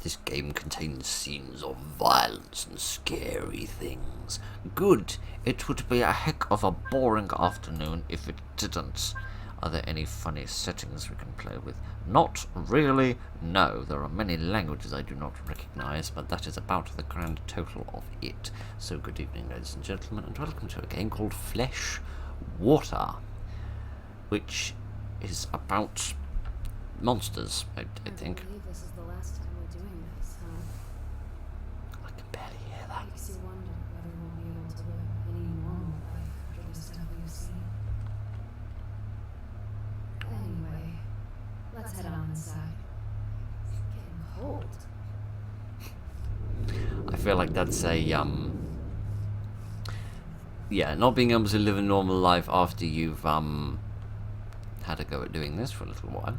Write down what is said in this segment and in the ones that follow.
This game contains scenes of violence and scary things. Good. It would be a heck of a boring afternoon if it didn't. Are there any funny settings we can play with? Not really. No, there are many languages I do not recognize, but that is about the grand total of it. So good evening, ladies and gentlemen, and welcome to a game called Flesh Water, which is about monsters, I think. I believe this is the last time we're doing this, huh? I can barely hear that. Makes you wonder whether we'll be able to live any normal life after the stuff we've seen. Anyway, let's head on inside. It's getting cold. I feel like that's a, yeah, not being able to live a normal life after you've, had a go at doing this for a little while.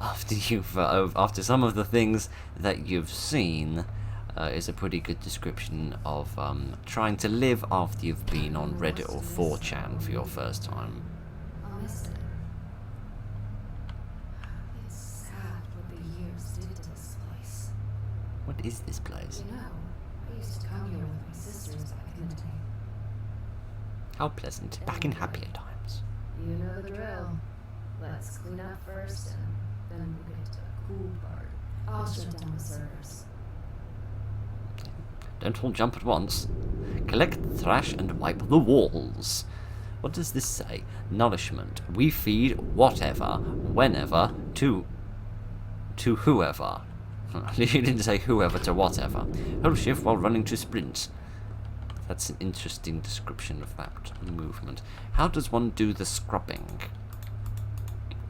After some of the things that you've seen, is a pretty good description of, trying to live after you've been on Reddit or 4chan for your first time. I'll miss it. It's sad what the years did to this place. What is this place? You know, I used to come here with my sisters back in the day. How pleasant. Back in happier times. You know the drill. Let's clean up first, and then we'll get to the cool part. I'll shut down the servers. Don't all jump at once. Collect the trash and wipe the walls. What does this say? Nourishment. We feed whatever, whenever, to whoever. You didn't say whoever to whatever. Hold shift while running to sprint. That's an interesting description of that movement. How does one do the scrubbing?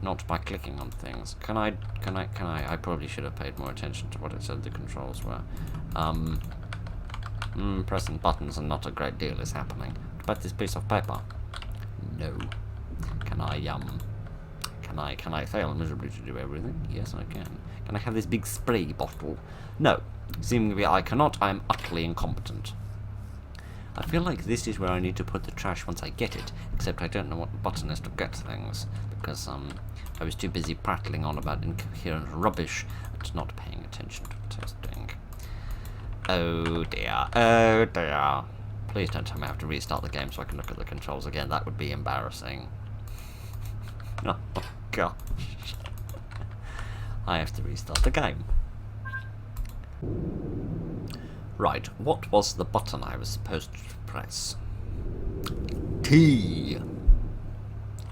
Not by clicking on things. Can I? I probably should have paid more attention to what it said the controls were. Pressing buttons and not a great deal is happening. What about this piece of paper? No. Can I fail miserably to do everything? Yes, I can. Can I have this big spray bottle? No. Seemingly I cannot. I am utterly incompetent. I feel like this is where I need to put the trash once I get it, except I don't know what the button is to get things, because I was too busy prattling on about incoherent rubbish and not paying attention to testing. Oh dear, oh dear. Please don't tell me I have to restart the game so I can look at the controls again. That would be embarrassing. Oh gosh. I have to restart the game. Right, what was the button I was supposed to press? T.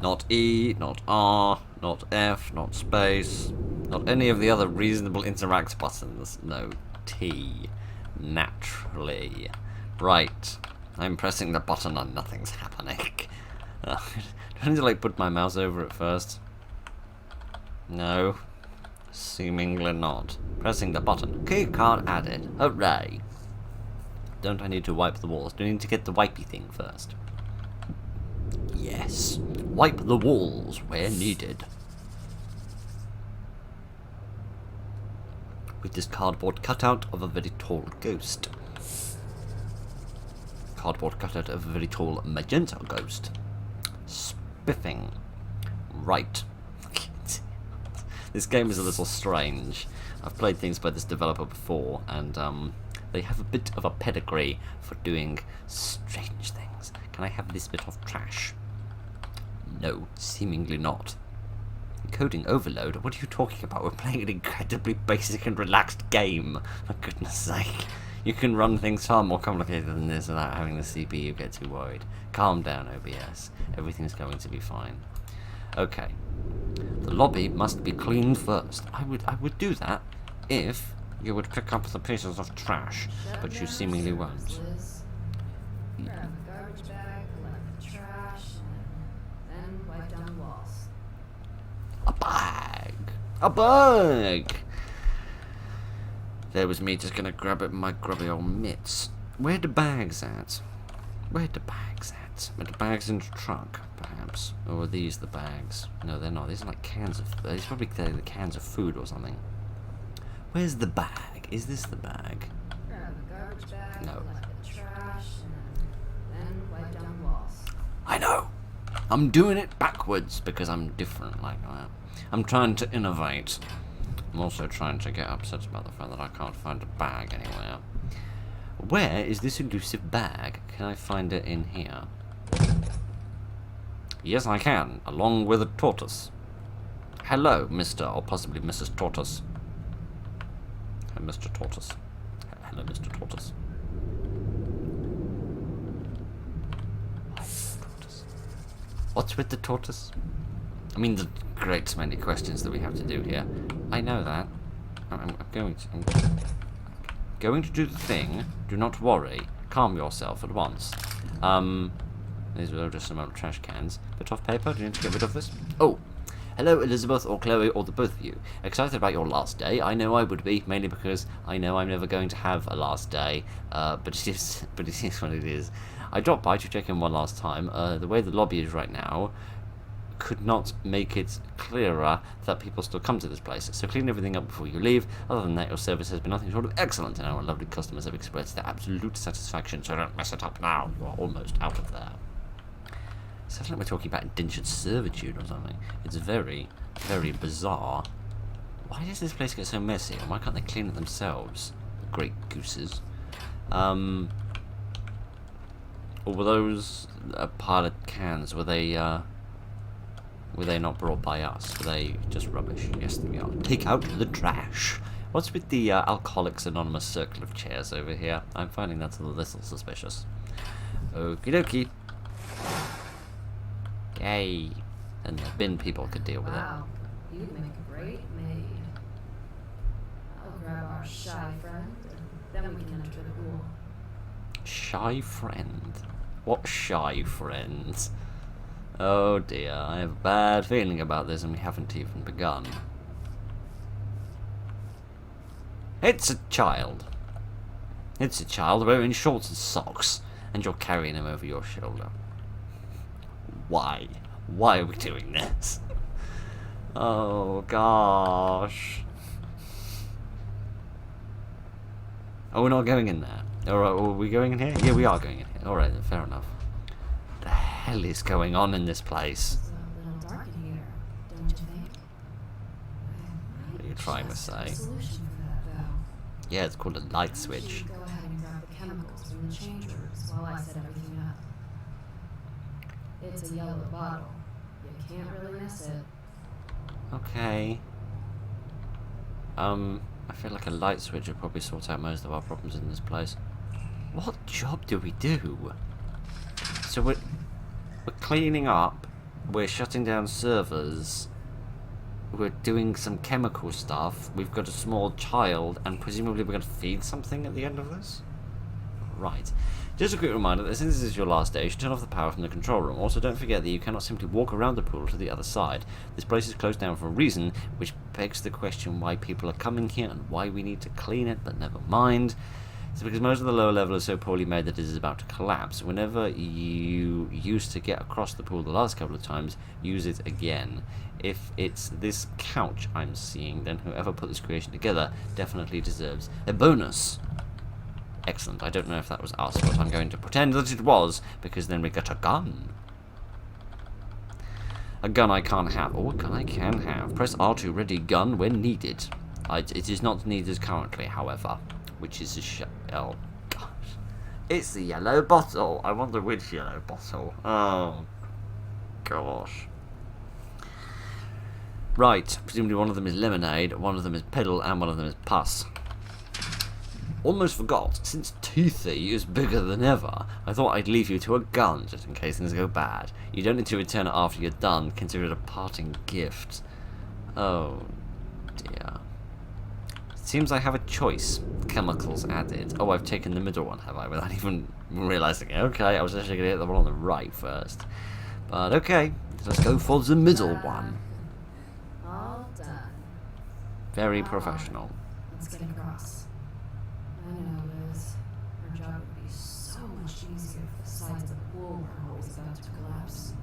Not E, not R, not F, not space, not any of the other reasonable interact buttons. No, T. Naturally. Right, I'm pressing the button and nothing's happening. Do I need to like put my mouse over it first? No. Seemingly not. Pressing the button. Key card added. Hooray. Don't I need to wipe the walls? Do I need to get the wipey thing first? Yes. Wipe the walls where needed. With this cardboard cutout of a very tall ghost. Cardboard cutout of a very tall magenta ghost. Spiffing. Right. This game is a little strange. I've played things by this developer before, and they have a bit of a pedigree for doing strange things. Can I have this bit of trash? No, seemingly not. Coding overload? What are you talking about? We're playing an incredibly basic and relaxed game. For goodness sake. You can run things far more complicated than this without having the CPU get too worried. Calm down, OBS. Everything's going to be fine. Okay. The lobby must be cleaned first. I would do that if you would pick up the pieces of trash, but you seemingly won't. Grab a garbage bag, collect the trash, and then wipe down the walls. A bag! A bag! There was me just gonna grab it with my grubby old mitts. Where the bags at? Where the bags at? Are the bags in the truck, perhaps? Or are these the bags? No, they're not. These are like cans of... These are probably the cans of food or something. Where's the bag? Is this the bag? Grab a garbage bag, No. collect the trash, and then wipe down the walls. I know! I'm doing it backwards because I'm different like that. I'm trying to innovate. I'm also trying to get upset about the fact that I can't find a bag anywhere. Where is this elusive bag? Can I find it in here? Yes, I can, along with a tortoise. Hello, Mr. or possibly Mrs. Tortoise. Hey, Mr. Tortoise. Hello, Mr. Tortoise. What's with the tortoise? I mean, the great many questions that we have to do here. I know that. I'm going to do the thing. Do not worry. Calm yourself at once. These were just some old trash cans. Bit of paper. Do you need to get rid of this? Oh. Hello, Elizabeth or Chloe or the both of you. Excited about your last day? I know I would be, mainly because I know I'm never going to have a last day. But it is what it is. I dropped by to check in one last time. The way the lobby is right now could not make it clearer that people still come to this place. So clean everything up before you leave. Other than that, your service has been nothing short of excellent, and our lovely customers have expressed their absolute satisfaction. So don't mess it up now. You are almost out of there. It sounds like we're talking about indentured servitude or something. It's very, very bizarre. Why does this place get so messy? And why can't they clean it themselves? Great gooses. Or were those pile of cans? Were they not brought by us? Were they just rubbish? Yes, they are. Take out the trash. What's with the Alcoholics Anonymous circle of chairs over here? I'm finding that a little suspicious. Okie dokie. Yay. And the bin people could deal with it. Wow, you'd make a great maid. I'll grab our shy friend, and then we can enter the pool. Shy friend? What shy friend? Oh dear, I have a bad feeling about this and we haven't even begun. It's a child. It's a child wearing shorts and socks, and you're carrying him over your shoulder. Why? Why are we doing this? Oh gosh. Oh, we're not going in there. Alright, are we going in here? Yeah, we are going in here. Alright then, fair enough. What the hell is going on in this place? It's a little dark in here, don't you think? What are you trying to say? Solution for that, though. Yeah, it's called a light switch. Go ahead and grab the chemicals from the change rooms while I set everything up. It's a yellow bottle. You can't really miss it. Okay. I feel like a light switch would probably sort out most of our problems in this place. What job do we do? So we're cleaning up, we're shutting down servers, we're doing some chemical stuff, we've got a small child, and presumably we're going to feed something at the end of this? Right. Just a quick reminder that since this is your last day, you should turn off the power from the control room. Also, don't forget that you cannot simply walk around the pool to the other side. This place is closed down for a reason, which begs the question why people are coming here and why we need to clean it, but never mind. It's because most of the lower level is so poorly made that it is about to collapse. Whenever you used to get across the pool the last couple of times, use it again. If it's this couch I'm seeing, then whoever put this creation together definitely deserves a bonus. Excellent. I don't know if that was us, but I'm going to pretend that it was, because then we get a gun. A gun I can't have. Oh, a gun I can have. Press R2 ready gun when needed. It is not needed currently, however, which is a oh, gosh. It's the yellow bottle. I wonder which yellow bottle. Oh, gosh. Right. Presumably one of them is lemonade, one of them is piddle, and one of them is pus. Almost forgot, since Toothy is bigger than ever, I thought I'd leave you to a gun, just in case things go bad. You don't need to return it after you're done, consider it a parting gift. Oh, dear. It seems I have a choice. Chemicals added. Oh, I've taken the middle one, have I, without even realising it. Okay, I was actually going to hit the one on the right first. But okay, let's go for the middle one. All done. Very professional. Let's get across. I know, Liz. Our job would be so much easier if the sides of the pool weren't always about to collapse.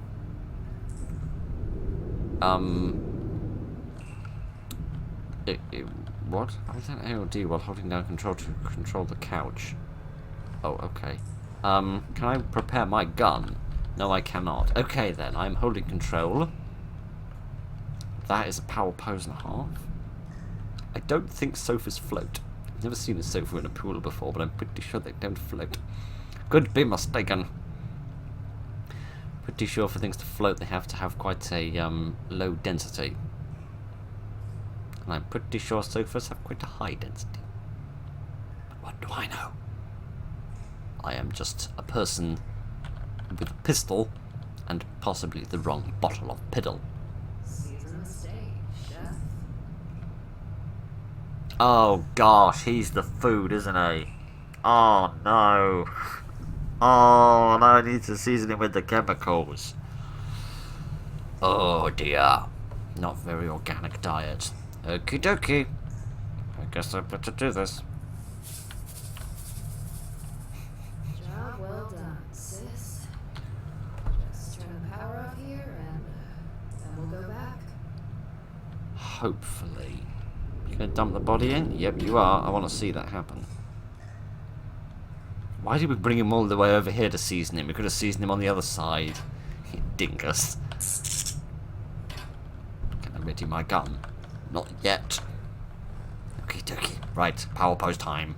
What? I was at AOD while holding down control to control the couch. Oh, okay. Can I prepare my gun? No, I cannot. Okay, then. I'm holding control. That is a power pose and a half. I don't think sofas float. I've never seen a sofa in a pool before, but I'm pretty sure they don't float. Could be mistaken. Pretty sure for things to float, they have to have quite a low density. And I'm pretty sure sofas have quite a high density. But what do I know? I am just a person with a pistol and possibly the wrong bottle of piddle. Season mistake, chef. Oh gosh, he's the food, isn't he? Oh no. Oh, no, I need to season it with the chemicals. Oh dear. Not very organic diet. Okie dokie. I guess I better do this. Job well done, sis. Just turn the power off here and then we'll go back. Hopefully. You gonna dump the body in? Yep, you are. I want to see that happen. Why did we bring him all the way over here to season him? We could have seasoned him on the other side. You dingus. Can I ready my gun? Not yet. Okie dokie. Right, power pose time.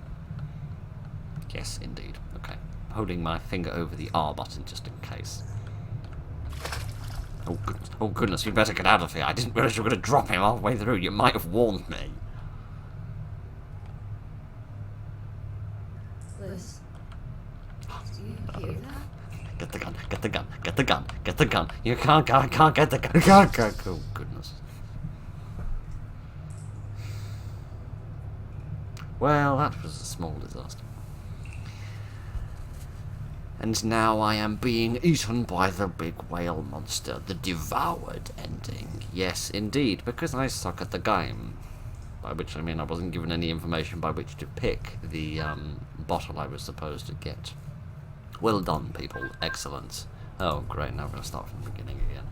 Yes, indeed. Okay. Holding my finger over the R button just in case. Oh goodness, we better get out of here. I didn't realize you were going to drop him halfway through. You might have warned me. Liz, do you hear that? Get the gun, get the gun, get the gun, get the gun. You can't go, I can't get the gun. Can't go. Oh, goodness. Well, that was a small disaster. And now I am being eaten by the big whale monster, the devoured ending. Yes, indeed, because I suck at the game. By which I mean I wasn't given any information by which to pick the bottle I was supposed to get. Well done, people. Excellent. Oh, great. Now we're going to start from the beginning again.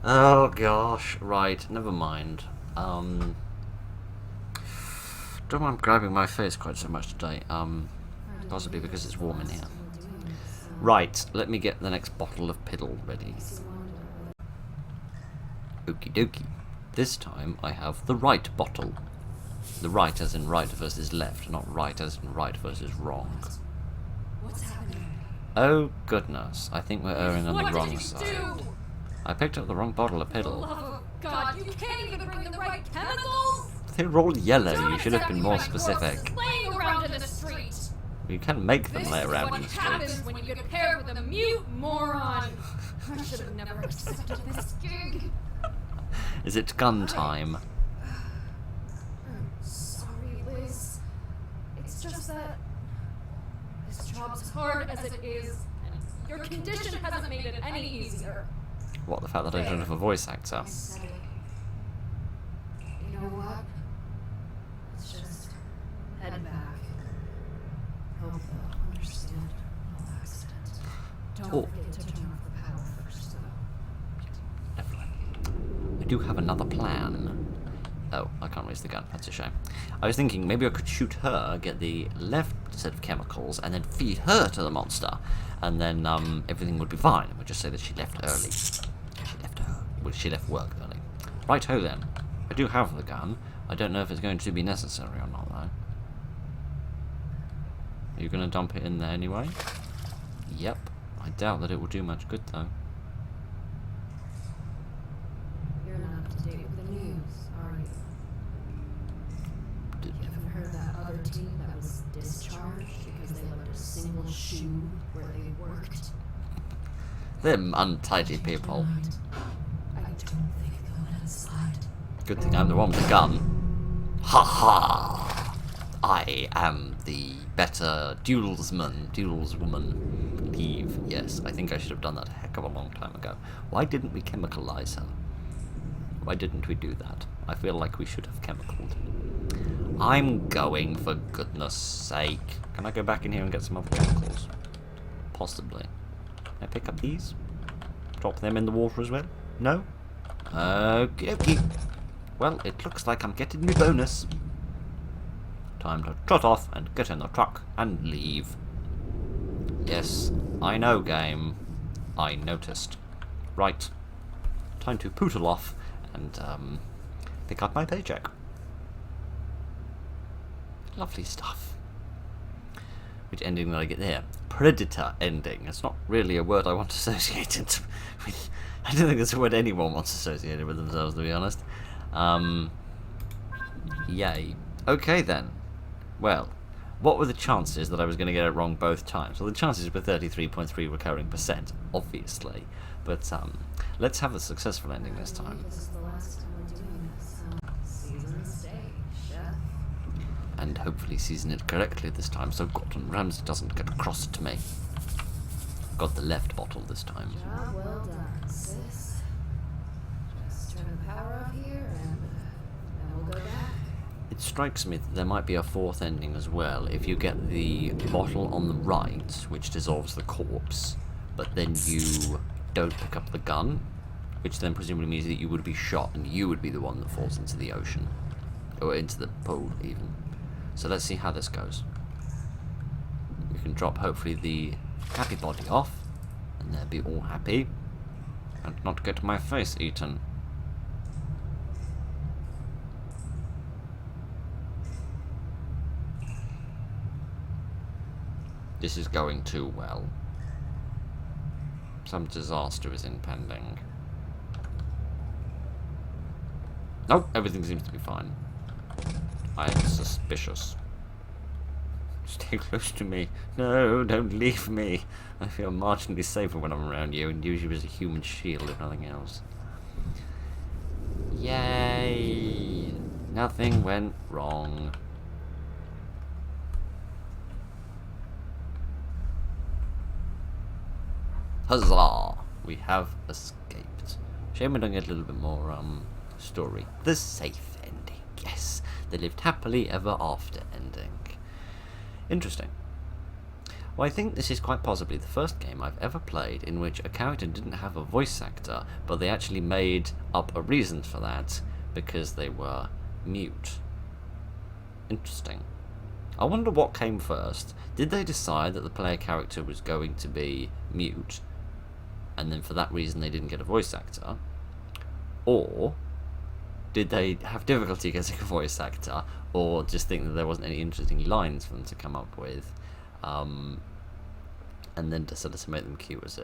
Oh, gosh. Right. Never mind. Don't mind grabbing my face quite so much today. Possibly because it's warm in here. Right. Let me get the next bottle of piddle ready. Okie dokie. This time I have the right bottle. The right as in right versus left, not right as in right versus wrong. What's happening? Oh goodness, I think we're erring on the wrong What side. did you do? I picked up the wrong bottle of For the piddle. love of God, you can't even bring the right chemicals? They were all yellow, Don't you should have attack been me more by specific. corpses laying around in the street. You can make them This lay is around what in the happens streets. when you get paired with a mute moron. I should have never accepted this gig. Is it gun time? I'm sorry, Liz. It's just that this job's as hard as it is, and your condition hasn't made it any easier. What, the fact that I don't have a voice actor? I said it. You know what? Let's just head back. Hope they'll understand the whole accident. Don't Oh. forget to turn off the power first, though. Definitely. I do have another plan. Oh, I can't raise the gun. That's a shame. I was thinking maybe I could shoot her, get the left set of chemicals, and then feed her to the monster. And then everything would be fine. We'll just say that she left early. She left work early. Right-ho then. I do have the gun. I don't know if it's going to be necessary or not, though. Are you going to dump it in there anyway? Yep. I doubt that it will do much good, though. You're not up to date with the news, are you? You haven't heard that other team that was discharged because they left a single shoe where they worked? Them untidy people. Tonight, I don't think they'll let it slide. Good thing I'm the one with the gun. Ha ha! I am the better duelswoman. Leave. Yes, I think I should have done that a heck of a long time ago. Why didn't we chemicalize her? Why didn't we do that? I feel like we should have chemicaled. I'm going, for goodness sake. Can I go back in here and get some other chemicals? Possibly. Can I pick up these? Drop them in the water as well? No? Okay. Well, it looks like I'm getting my bonus. Time to trot off and get in the truck and leave. Yes, I know, game. I noticed. Right. Time to pootle off and pick up my paycheck. Lovely stuff. Which ending did I get there? Predator ending. It's not really a word I want associated with. I don't think it's a word anyone wants associated with themselves, to be honest. Yay. Okay then. Well, what were the chances that I was going to get it wrong both times? Well, the chances were 33.3 recurring %, obviously. But let's have a successful ending this time. This is the last time we're doing this. Season steak, chef. And hopefully season it correctly this time, so Gordon Ramsay doesn't get cross to me. Got the left bottle this time. Job well done, sis. Just turn the power off here and then we'll go back. It strikes me that there might be a fourth ending as well if you get the bottle on the right, which dissolves the corpse, but then you don't pick up the gun, which then presumably means that you would be shot and you would be the one that falls into the ocean. Or into the pool, even. So let's see how this goes. We can drop, hopefully, the happy body off, and they'll be all happy. And not get my face eaten. This is going too well. Some disaster is impending. Nope, everything seems to be fine. I am suspicious. Stay close to me. No, don't leave me. I feel marginally safer when I'm around you and use you as a human shield if nothing else. Yay! Nothing went wrong. Huzzah! We have escaped. Shame we don't get a little bit more story. The safe ending, yes. The lived happily ever after ending. Interesting. Well, I think this is quite possibly the first game I've ever played in which a character didn't have a voice actor, but they actually made up a reason for that because they were mute. Interesting. I wonder what came first. Did they decide that the player character was going to be mute, and then for that reason they didn't get a voice actor? Or did they have difficulty getting a voice actor, or just think that there wasn't any interesting lines for them to come up with, and then decided to make them cute as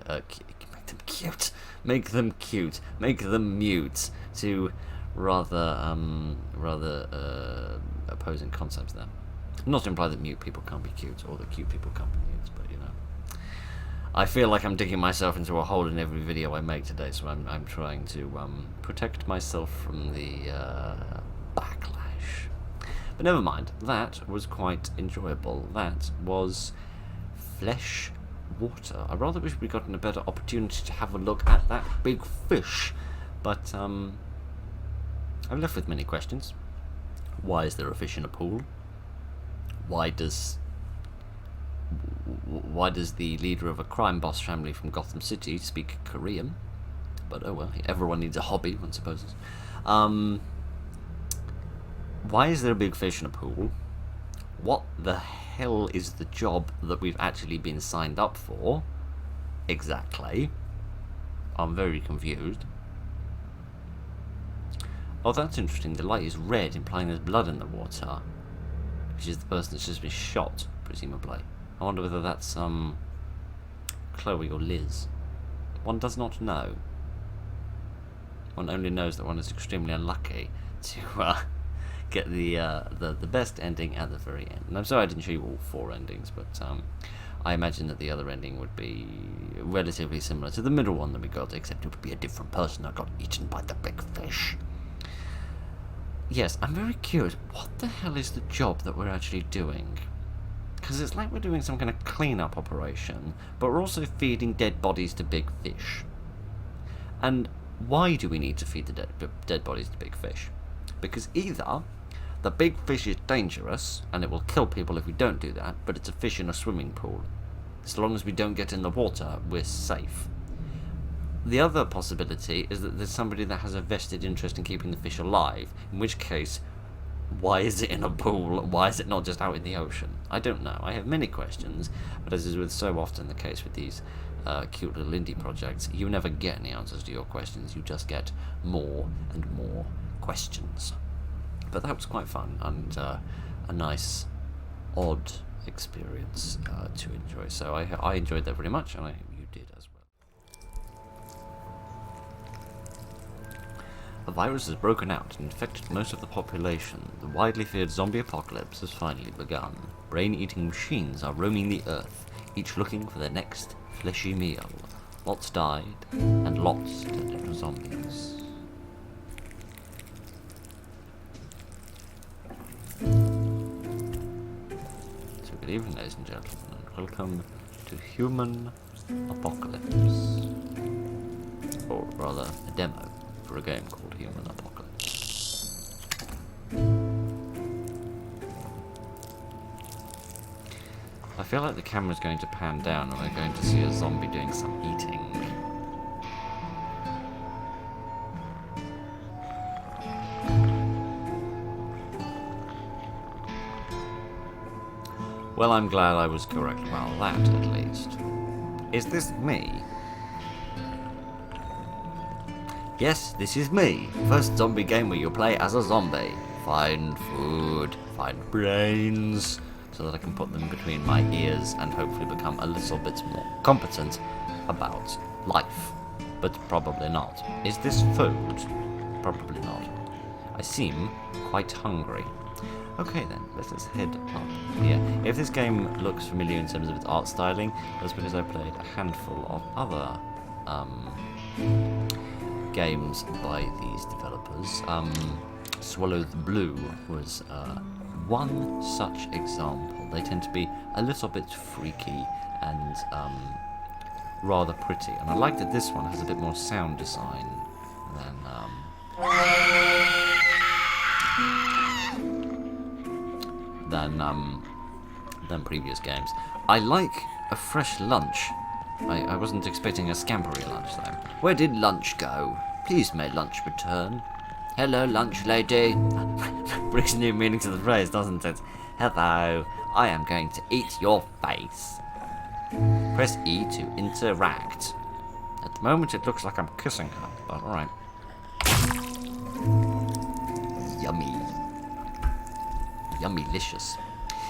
make them mute to rather opposing concepts there. Not to imply that mute people can't be cute, or that cute people can't be mute, but you know. I feel like I'm digging myself into a hole in every video I make today, so I'm trying to protect myself from the backlash. But never mind, that was quite enjoyable. That was Flesh Water. I rather wish we'd gotten a better opportunity to have a look at that big fish, but I'm left with many questions. Why is there a fish in a pool? Why does the leader of a crime boss family from Gotham City speak Korean? But oh well, everyone needs a hobby, one supposes. Why is there a big fish in a pool? What the hell is the job that we've actually been signed up for? Exactly. I'm very confused. Oh, that's interesting. The light is red, implying there's blood in the water. Which is the person that's just been shot, presumably. I wonder whether that's, Chloe or Liz. One does not know. One only knows that one is extremely unlucky to, get the best ending at the very end. And I'm sorry I didn't show you all 4 endings, but, I imagine that the other ending would be relatively similar to the middle one that we got, except it would be a different person that got eaten by the big fish. Yes, I'm very curious, what the hell is the job that we're actually doing? Because it's like we're doing some kind of clean-up operation, but we're also feeding dead bodies to big fish. And why do we need to feed the dead bodies to big fish? Because either the big fish is dangerous, and it will kill people if we don't do that, but it's a fish in a swimming pool. As long as we don't get in the water, we're safe. The other possibility is that there's somebody that has a vested interest in keeping the fish alive, in which case, why is it in a pool? Why is it not just out in the ocean? I don't know. I have many questions, but as is with so often the case with these cute little indie projects, you never get any answers to your questions. You just get more and more questions. But that was quite fun, and a nice odd experience to enjoy. So I enjoyed that very much, and I hope you did as well. A virus has broken out and infected most of the population. The widely feared zombie apocalypse has finally begun. Brain-eating machines are roaming the earth, each looking for their next fleshy meal. Lots died, and lots turned into zombies. So good evening, ladies and gentlemen, and welcome to Human Apocalypse. Or rather, a demo for a game called Human Apocalypse. I feel like the camera's going to pan down and we're going to see a zombie doing some eating. Well, I'm glad I was correct about that, at least. Is this me? Yes, this is me. First zombie game where you play as a zombie. Find food, find brains, so that I can put them between my ears and hopefully become a little bit more competent about life. But probably not. Is this food? Probably not. I seem quite hungry. Okay then, let us head up here. If this game looks familiar in terms of its art styling, that's because I played a handful of other games by these developers. Swallow the Blue was one such example. They tend to be a little bit freaky and rather pretty, and I like that this one has a bit more sound design than previous games. I like a fresh lunch. I wasn't expecting a scampery lunch though. Where did lunch go? Please may lunch return. Hello, lunch lady. Brings new meaning to the phrase, doesn't it? Hello, I am going to eat your face. Press E to interact. At the moment it looks like I'm kissing her, but alright. Yummy. Yummylicious.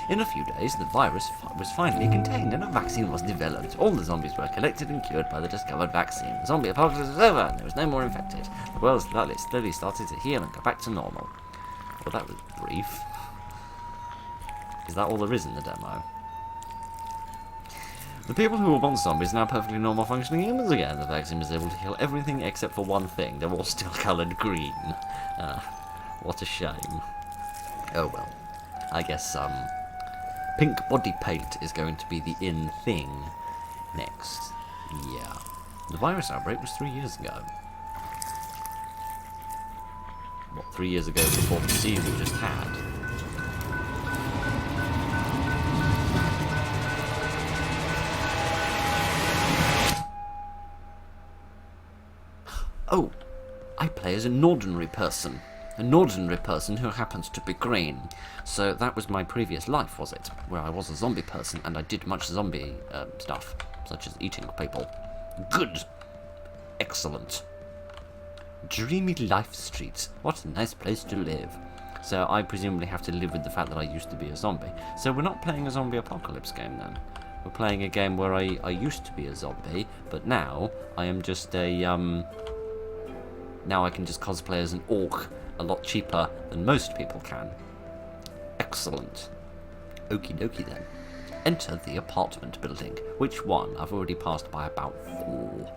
In a few days, the virus was finally contained and a vaccine was developed. All the zombies were collected and cured by the discovered vaccine. The zombie apocalypse was over and there was no more infected. The world slowly started to heal and go back to normal. Well, that was brief. Is that all there is in the demo? The people who were once zombies are now perfectly normal functioning humans again. The vaccine was able to heal everything except for one thing. They're all still coloured green. What a shame. Oh well. I guess, pink body paint is going to be the in thing next. Yeah. The virus outbreak was 3 years ago. What, 3 years ago before the siege we just had? Oh, I play as an ordinary person. An ordinary person who happens to be green. So that was my previous life, was it? Where I was a zombie person and I did much zombie stuff, such as eating people. Good! Excellent. Dreamy life streets. What a nice place to live. So I presumably have to live with the fact that I used to be a zombie. So we're not playing a zombie apocalypse game then. We're playing a game where I used to be a zombie, but now I am just a, now I can just cosplay as an orc a lot cheaper than most people can. Excellent. Okie dokie then. Enter the apartment building. Which one? I've already passed by about 4.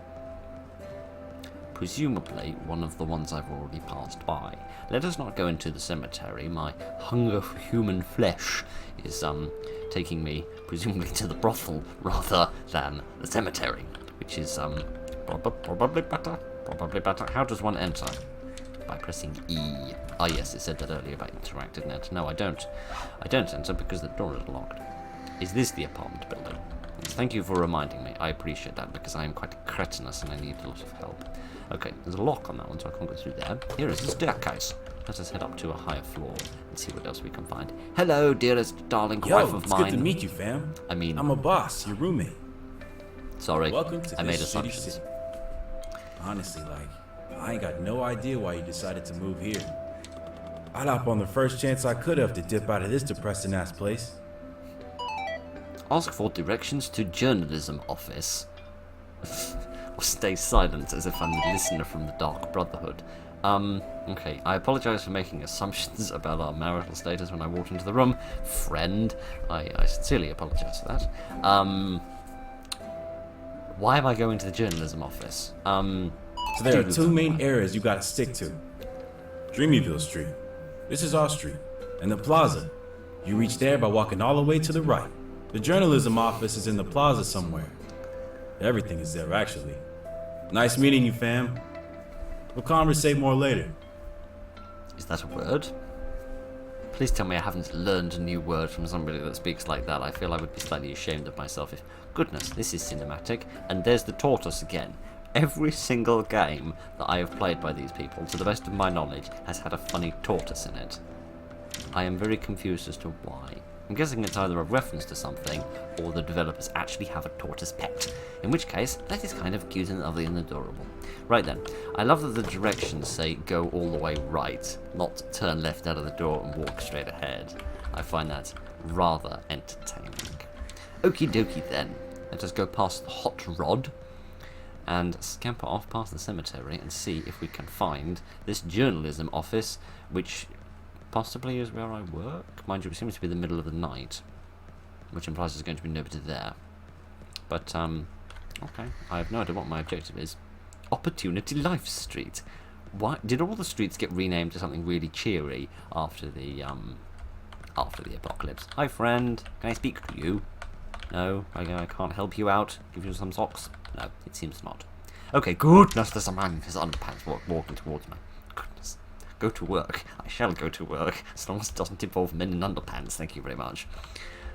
Presumably one of the ones I've already passed by. Let us not go into the cemetery. My hunger for human flesh is taking me presumably to the brothel rather than the cemetery, which is probably better. Probably better. How does one enter? By pressing E. Ah yes, it said that earlier about interact, didn't it? No, I don't. I don't enter because the door is locked. Is this the apartment building? Yes, thank you for reminding me. I appreciate that because I am quite cretinous and I need a lot of help. Okay, there's a lock on that one, so I can't go through there. Here is the staircase. Let us head up to a higher floor and see what else we can find. Hello, dearest darling wife of mine. It's good to meet you, fam. I mean, I'm a boss, your roommate. Sorry, Welcome to I made this shitty assumptions. city. Honestly, I ain't got no idea why you decided to move here. I'd hop on the first chance I could have to dip out of this depressing ass place. Ask for directions to journalism office. Or stay silent as if I'm the listener from the Dark Brotherhood. Okay, I apologise for making assumptions about our marital status when I walked into the room. Friend, I sincerely apologise for that. Why am I going to the journalism office? So there are two main areas you gotta stick to. Dreamyville Street. This is our street. And the plaza. You reach there by walking all the way to the right. The journalism office is in the plaza somewhere. Everything is there, actually. Nice meeting you, fam. We'll conversate more later. Is that a word? Please tell me I haven't learned a new word from somebody that speaks like that. I feel I would be slightly ashamed of myself if... Goodness, this is cinematic. And there's the tortoise again. Every single game that I have played by these people, to the best of my knowledge, has had a funny tortoise in it. I am very confused as to why. I'm guessing it's either a reference to something, or the developers actually have a tortoise pet. In which case, that is kind of cute and lovely and adorable. Right then, I love that the directions say go all the way right, not turn left out of the door and walk straight ahead. I find that rather entertaining. Okie dokie then, let us go past the hot rod and scamper off past the cemetery and see if we can find this journalism office, which possibly is where I work. Mind you, it seems to be the middle of the night, which implies there's going to be nobody there. But, okay, I have no idea what my objective is. Opportunity Life Street. Why did all the streets get renamed to something really cheery after the apocalypse? Hi, friend. Can I speak to you? No, I can't help you out. Give you some socks? No, it seems not. Okay, goodness, there's a man in his underpants walking towards me. Goodness. Go to work. I shall go to work, as long as it doesn't involve men in underpants. Thank you very much.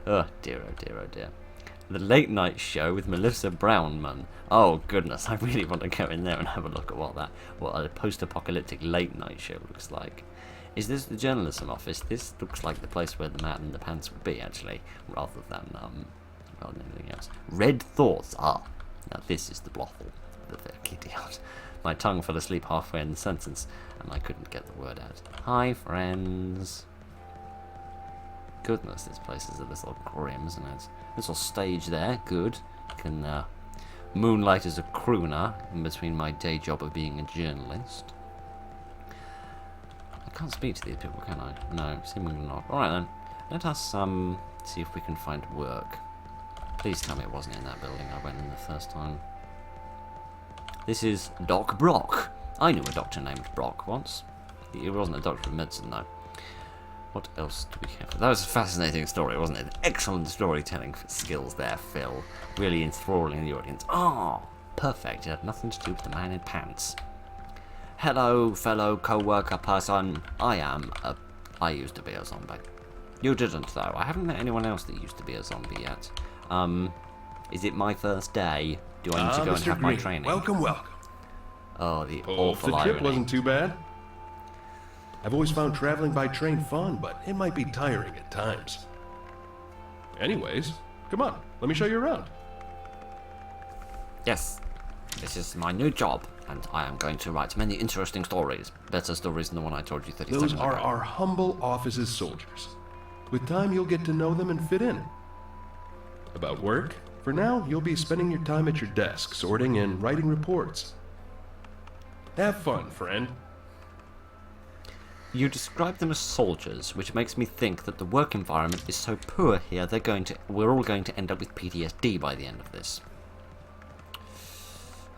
Oh dear, oh dear, oh dear. The late night show with Melissa Brownman. Oh goodness, I really want to go in there and have a look at what a post-apocalyptic late night show looks like. Is this the journalism office? This looks like the place where the man in the pants would be, actually, rather than anything else. Red Thoughts. Ah, now this is the brothel. The idiot. My tongue fell asleep halfway in the sentence, and I couldn't get the word out. Hi, friends. Goodness, this place is a little grim, isn't it? Little stage there, good. Can moonlight as a crooner in between my day job of being a journalist. I can't speak to these people, can I? No, seemingly not. Alright then, let us see if we can find work. Please tell me it wasn't in that building I went in the first time. This is Doc Brock. I knew a doctor named Brock once. He wasn't a doctor of medicine, though. What else do we have? That was a fascinating story, wasn't it? Excellent storytelling skills there, Phil. Really enthralling the audience. Ah, perfect. It had nothing to do with the man in pants. Hello, fellow co-worker person. I used to be a zombie. You didn't, though. I haven't met anyone else that used to be a zombie yet. Is it my first day? Do I need to go and have my training? Welcome, welcome. Oh, the Hope awful the irony. trip wasn't too bad. I've always found traveling by train fun, but it might be tiring at times. Anyways, come on, let me show you around. Yes, this is my new job, and I am going to write many interesting stories. Better stories than the one I told you 30 Those seconds ago. are our humble office's soldiers. With time, you'll get to know them and fit in. About work, for now, you'll be spending your time at your desk, sorting and writing reports. Have fun, friend. You describe them as soldiers, which makes me think that the work environment is so poor here we're all going to end up with PTSD by the end of this.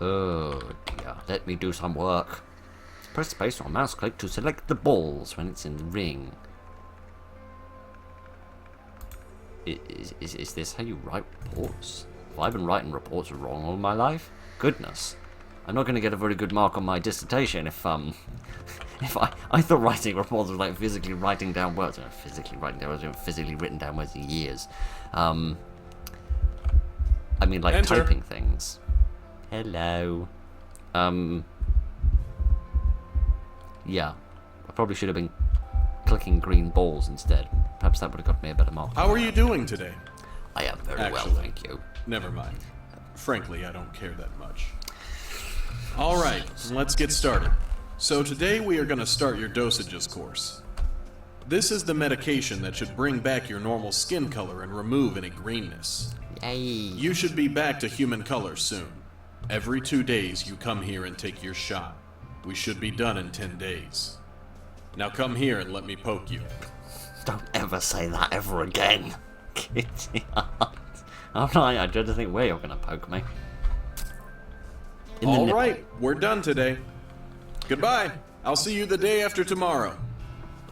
Oh dear, let me do some work. Press space or mouse click to select the balls when it's in the ring. Is this how you write reports? Have I been writing reports wrong all my life? Goodness. I'm not going to get a very good mark on my dissertation if I thought writing reports was like physically writing down words. I haven't physically written down words in years. I mean, like Enter. typing things. Hello. Yeah. I probably should have been clicking green balls instead. Perhaps that would have got me a better mark. How are you doing today? I am very well, Actually. thank you. Never mind. Frankly, I don't care that much. Alright, let's get started. So today we are going to start your dosages course. This is the medication that should bring back your normal skin color and remove any greenness. Yay. You should be back to human color soon. Every 2 days, you come here and take your shot. We should be done in 10 days. Now come here and let me poke you. Don't ever say that ever again. Kitty Hart. Alright, I dread to think where you're going to poke me. All right, we're done today. Goodbye. I'll see you the day after tomorrow.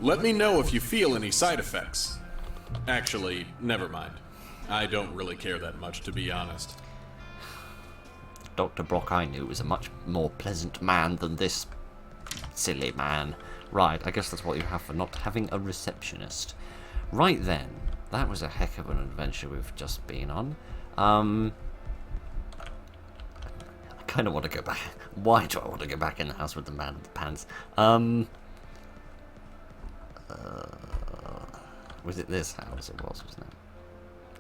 Let me know if you feel any side effects. Actually, never mind. I don't really care that much, to be honest. Dr. Brock I knew was a much more pleasant man than this silly man. Right, I guess that's what you have for not having a receptionist. Right then, that was a heck of an adventure we've just been on. I kind of want to go back. Why do I want to go back in the house with the man with the pants? Was it this house? It was, wasn't it?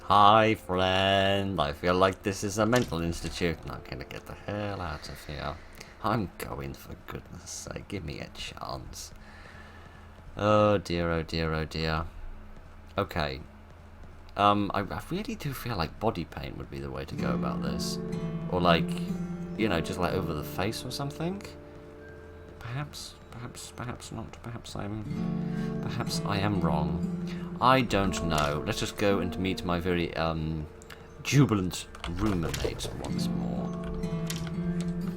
Hi, friend. I feel like this is a mental institute. I'm gonna get the hell out of here. I'm going, for goodness sake. Give me a chance. Oh dear, oh dear, oh dear. Okay. I really do feel like body paint would be the way to go about this. Or like, you know, just like over the face or something. Perhaps not. Perhaps I am wrong. I don't know. Let's just go and meet my very jubilant roommate once more.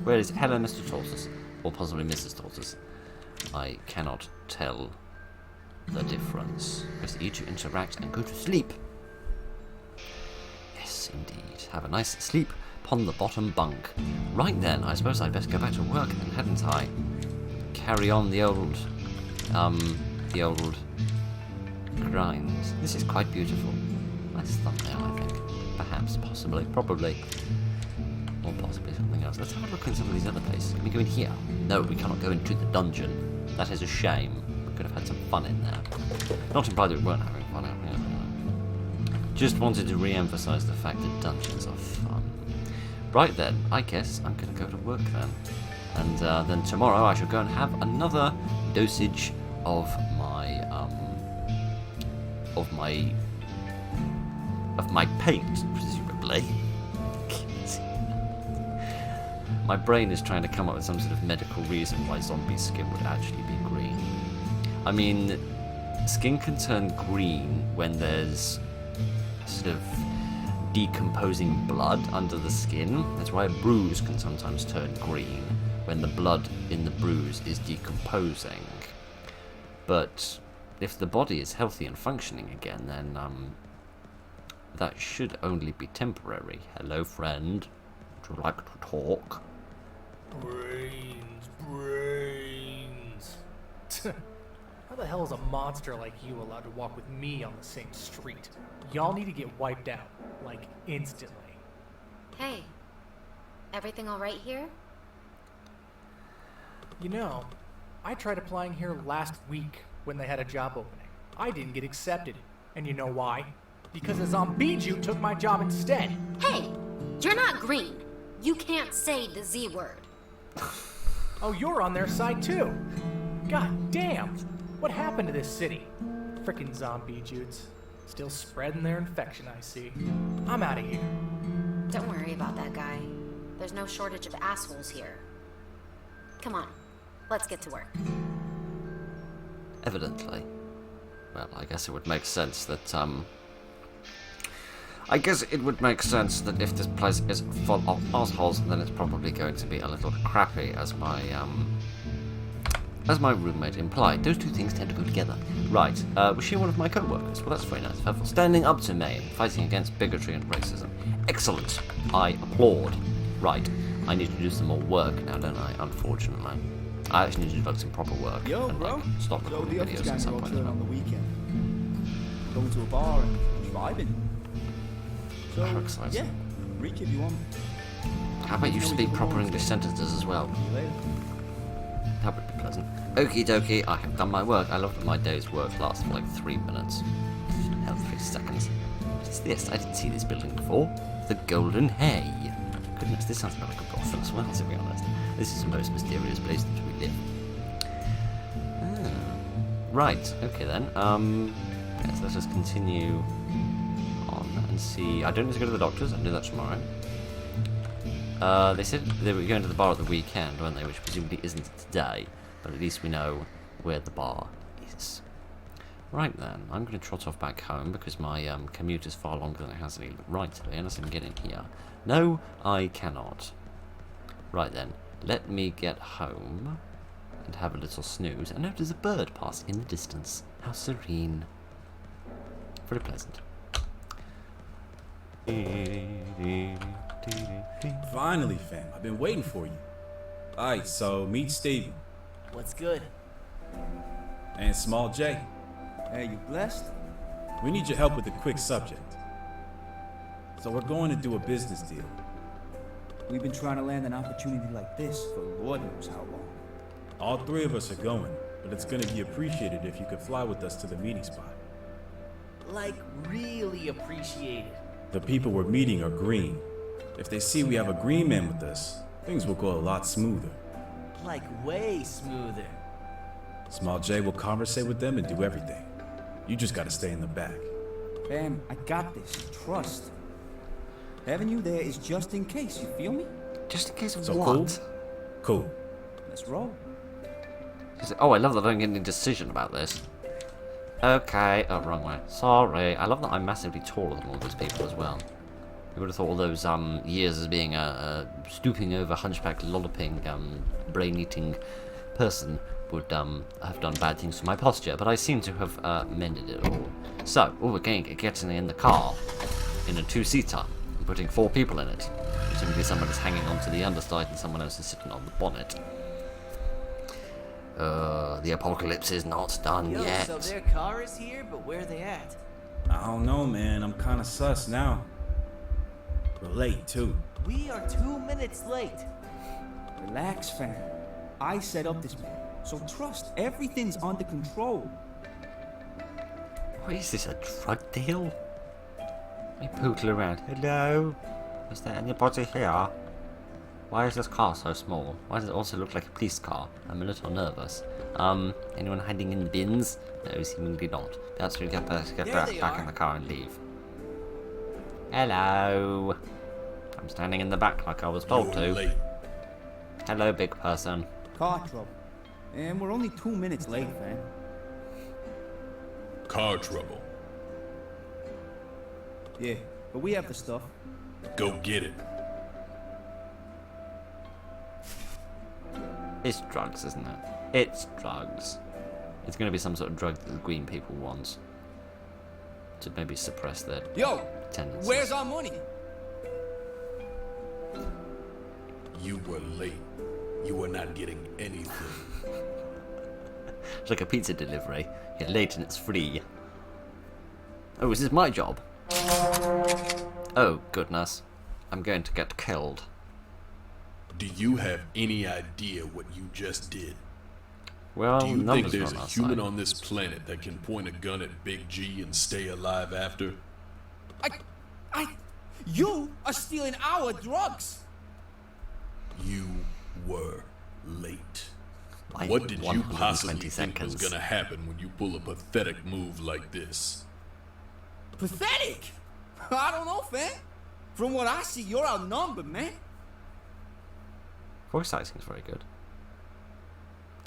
Where is hello, Mr. Tortoise, or possibly Mrs. Tortoise? I cannot tell the difference. Press E to interact and go to sleep. Yes, indeed. Have a nice sleep upon the bottom bunk. Right then, I suppose I'd best go back to work then, hadn't I? Carry on the old grind. This is quite beautiful. Nice thumbnail, I think. Perhaps, possibly, probably. Or possibly something else. Let's have a look in some of these other places. Can we go in here? No, we cannot go into the dungeon. That is a shame. We could have had some fun in there. Not implied that we weren't having fun out here. Just wanted to re-emphasize the fact that dungeons are fun. Right then, I guess I'm going to go to work then. And then tomorrow I shall go and have another dosage of my paint, presumably. My brain is trying to come up with some sort of medical reason why zombie skin would actually be green. I mean, skin can turn green when there's sort of decomposing blood under the skin. That's why a bruise can sometimes turn green, when the blood in the bruise is decomposing. But if the body is healthy and functioning again, then that should only be temporary. Hello, friend. Would you like to talk? Brains. How the hell is a monster like you allowed to walk with me on the same street? Y'all need to get wiped out, like, instantly. Hey, everything all right here? You know, I tried applying here last week when they had a job opening. I didn't get accepted. And you know why? Because a zombie Jew took my job instead. Hey, you're not green. You can't say the Z word. Oh, you're on their side too. God damn. What happened to this city? Frickin' zombie Jutes. Still spreading their infection, I see. I'm out of here. Don't worry about that guy. There's no shortage of assholes here. Come on, let's get to work. Evidently. Well, I guess it would make sense that, I guess it would make sense that if this place is full of assholes, then it's probably going to be a little crappy, as my roommate implied. Those two things tend to go together. Right, was she one of my co-workers? Well, that's very nice of her for standing up to me and fighting against bigotry and racism. Excellent. I applaud. Right, I need to do some more work now, don't I? Unfortunately. I actually need to do like some proper work. Yo, and, bro. Like, stop So recording the office videos gang at some are point. chilling on the weekend. Going to a bar and vibing. So, How exciting. yeah, reach if you want. How about you speak proper English sentences as well? See you later. That would be pleasant. Okie dokie, I have done my work. I love that my day's work lasts for like 3 minutes. Hell, 3 seconds. What is this? I didn't see this building before. The Golden Hay. Goodness, this sounds about like a brothel as well, to be honest. This is the most mysterious place that we live. Right, okay then. Yes, let's just continue on and see. I don't need to go to the doctor's, I'll do that tomorrow. They said they were going to the bar at the weekend, weren't they? Which presumably isn't today, but at least we know where the bar is. Right then, I'm going to trot off back home because my commute is far longer than it has any right to be, unless I can get in here. No, I cannot. Right then, let me get home and have a little snooze and notice a bird pass in the distance. How serene. Very pleasant. Finally, fam. I've been waiting for you. Alright, so meet Steven. What's good? And Small J. Hey, you blessed? We need your help with a quick subject. So we're going to do a business deal. We've been trying to land an opportunity like this for Lord knows how long. All three of us are going, but it's going to be appreciated if you could fly with us to the meeting spot. Like, really appreciate it. The people we're meeting are green. If they see we have a green man with us, things will go a lot smoother. Like, way smoother. Small J will conversate with them and do everything. You just gotta stay in the back. Fam, I got this. Trust. Having you there is just in case, you feel me? Just in case of So what? Cool. Let's roll. Oh, I love that I don't get any decision about this. Okay, oh, wrong way. Sorry. I love that I'm massively taller than all those people as well. You would have thought all those years as being a stooping over, hunchback, lolloping, brain-eating person would have done bad things to my posture, but I seem to have mended it all. So, we're getting in the car in a two-seater and putting 4 people in it. Presumably someone is hanging onto the underside and someone else is sitting on the bonnet. The apocalypse is not done yet. So their car is here, but where are they at? I don't know, man. I'm kinda sus now. We're late, too. We are 2 minutes late. Relax, fam. I set up this man, so trust everything's under control. What is this, a drug deal? We pootle around. Hello? Is there anybody here? Why is this car so small? Why does it also look like a police car? I'm a little nervous. Anyone hiding in the bins? No, seemingly not. Perhaps we get back in the car and leave. Hello. I'm standing in the back like I was told You're to. late. Hello, big person. Car trouble. And we're only 2 minutes late, fam. Car trouble. Yeah, but we have the stuff. Go get it. It's drugs, isn't it? It's drugs. It's going to be some sort of drug that the green people want to maybe suppress their Yo, tendencies. where's our money? You were late. You were not getting anything. It's like a pizza delivery. You're late and it's free. Oh, is this my job? Oh, goodness. I'm going to get killed. Do you have any idea what you just did? Well, Do you think numbers there's are a on our human side. on this planet that can point a gun at Big G and stay alive after? You are stealing our drugs. You were late. By What did you 120 possibly think was seconds. gonna happen when you pull a pathetic move like this? Pathetic. I don't know, fam. From what I see, you're outnumbered, man. Voice acting is very good.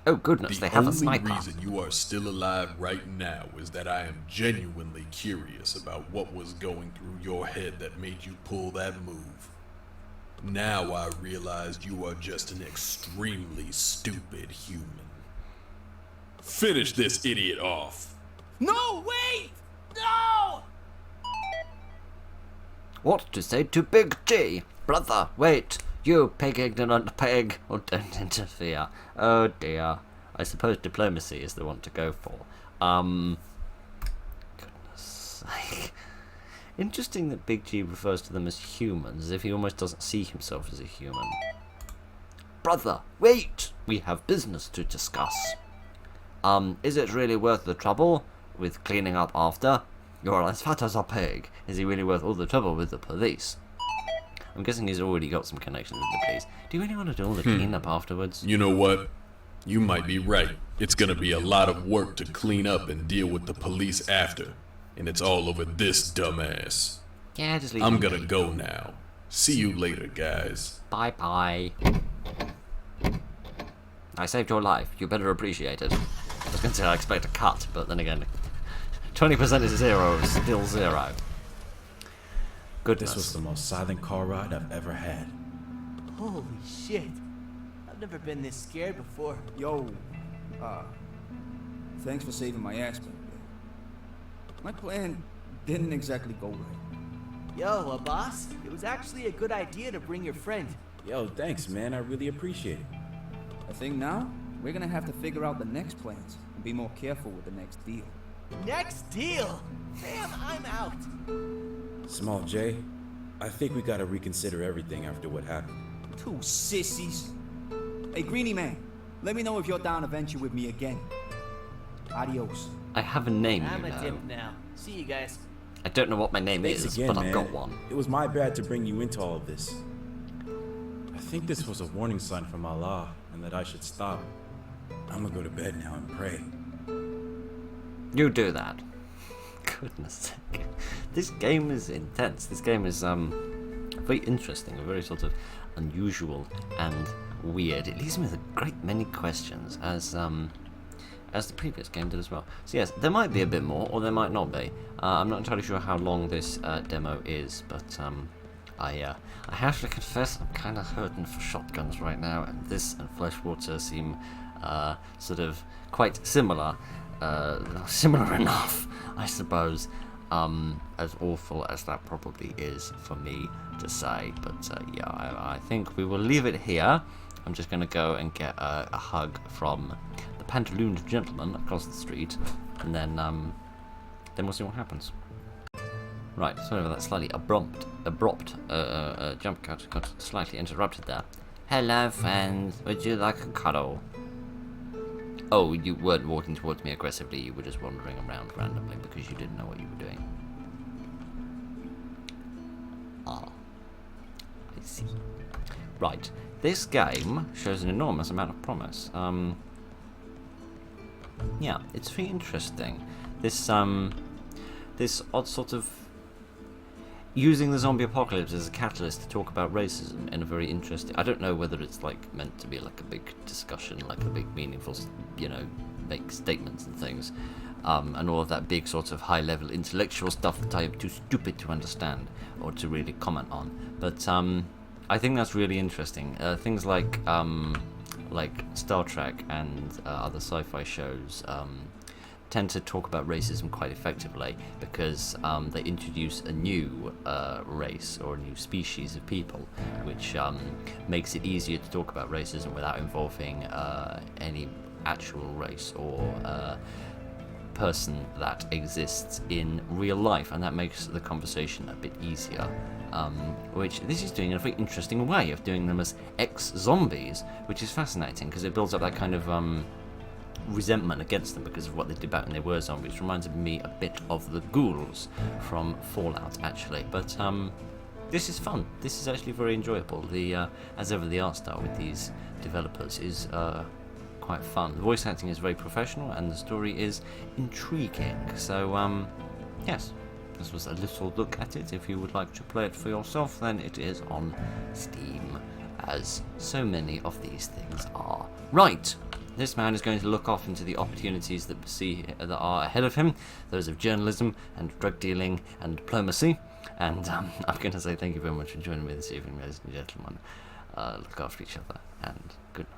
Oh, goodness, they The have a only sniper. reason you are still alive right now is that I am genuinely curious about what was going through your head that made you pull that move. Now I realize you are just an extremely stupid human. Finish this idiot off. No, wait! No! What to say to Big G? Brother, wait. You pig ignorant pig. Oh, don't interfere. Oh dear. I suppose diplomacy is the one to go for. Goodness sake. Interesting that Big G refers to them as humans, as if he almost doesn't see himself as a human. Brother, wait! We have business to discuss. Is it really worth the trouble with cleaning up after? You're as fat as a pig. Is he really worth all the trouble with the police? I'm guessing he's already got some connections with the police. Do you really want to do all the cleanup afterwards? You know what? You might be right. It's gonna be a lot of work to clean up and deal with the police after. And it's all over this dumbass. Yeah, just leave I'm him gonna be. go now. See you later, guys. Bye-bye. I saved your life. You better appreciate it. I was going to say I expect a cut, but then again, 20% is 0, still 0. Goodness. This was the most silent car ride I've ever had. Holy shit. I've never been this scared before. Yo, thanks for saving my ass, man. My plan didn't exactly go right. Yo, boss, it was actually a good idea to bring your friend. Yo, thanks, man. I really appreciate it. I think now we're gonna have to figure out the next plans and be more careful with the next deal. Next deal? Damn, I'm out. Small J, I think we gotta reconsider everything after what happened. Two sissies. Hey, Greenie man, let me know if you're down to venture with me again. Adios. I have a name, I'm you a know. dip now. See you guys. I don't know what my name Thanks is, again, but man. I've got one. It was my bad to bring you into all of this. I think this was a warning sign from Allah, and that I should stop. I'm gonna go to bed now and pray. You do that. Goodness sake. This game is intense. This game is very interesting, very sort of unusual and weird. It leaves me with a great many questions, as the previous game did as well. So yes, there might be a bit more, or there might not be. I'm not entirely sure how long this demo is, but I have to confess I'm kind of hurting for shotguns right now, and this and Fleshwater seem sort of quite similar. Similar enough, I suppose, as awful as that probably is for me to say. But yeah, I think we will leave it here. I'm just going to go and get a hug from the pantalooned gentleman across the street, and then we'll see what happens. Right, sorry about that slightly abrupt jump cut. Got slightly interrupted there. Hello, friends. Would you like a cuddle? Oh, you weren't walking towards me aggressively, you were just wandering around randomly because you didn't know what you were doing. Ah. I see. Right. This game shows an enormous amount of promise. Yeah, it's very interesting. This odd sort of using the zombie apocalypse as a catalyst to talk about racism in a very interesting... I don't know whether it's like meant to be like a big discussion, like a big meaningful, you know, make statements and things, and all of that big sort of high-level intellectual stuff that I am too stupid to understand or to really comment on. But I think that's really interesting. Things like Star Trek and other sci-fi shows tend to talk about racism quite effectively because they introduce a new race or a new species of people, which makes it easier to talk about racism without involving any actual race or person that exists in real life, and that makes the conversation a bit easier. Which this is doing in a very interesting way of doing them as ex-zombies, which is fascinating because it builds up that kind of resentment against them because of what they did back when they were zombies. Reminds me a bit of the ghouls from Fallout, actually. But this is fun. This is actually very enjoyable. The as ever, the art style with these developers is quite fun. The voice acting is very professional, and the story is intriguing. So yes, this was a little look at it. If you would like to play it for yourself, then it is on Steam, as so many of these things are. Right. This man is going to look off into the opportunities that are ahead of him, those of journalism and drug dealing and diplomacy. And I'm going to say thank you very much for joining me this evening, ladies and gentlemen. Look after each other, and good night.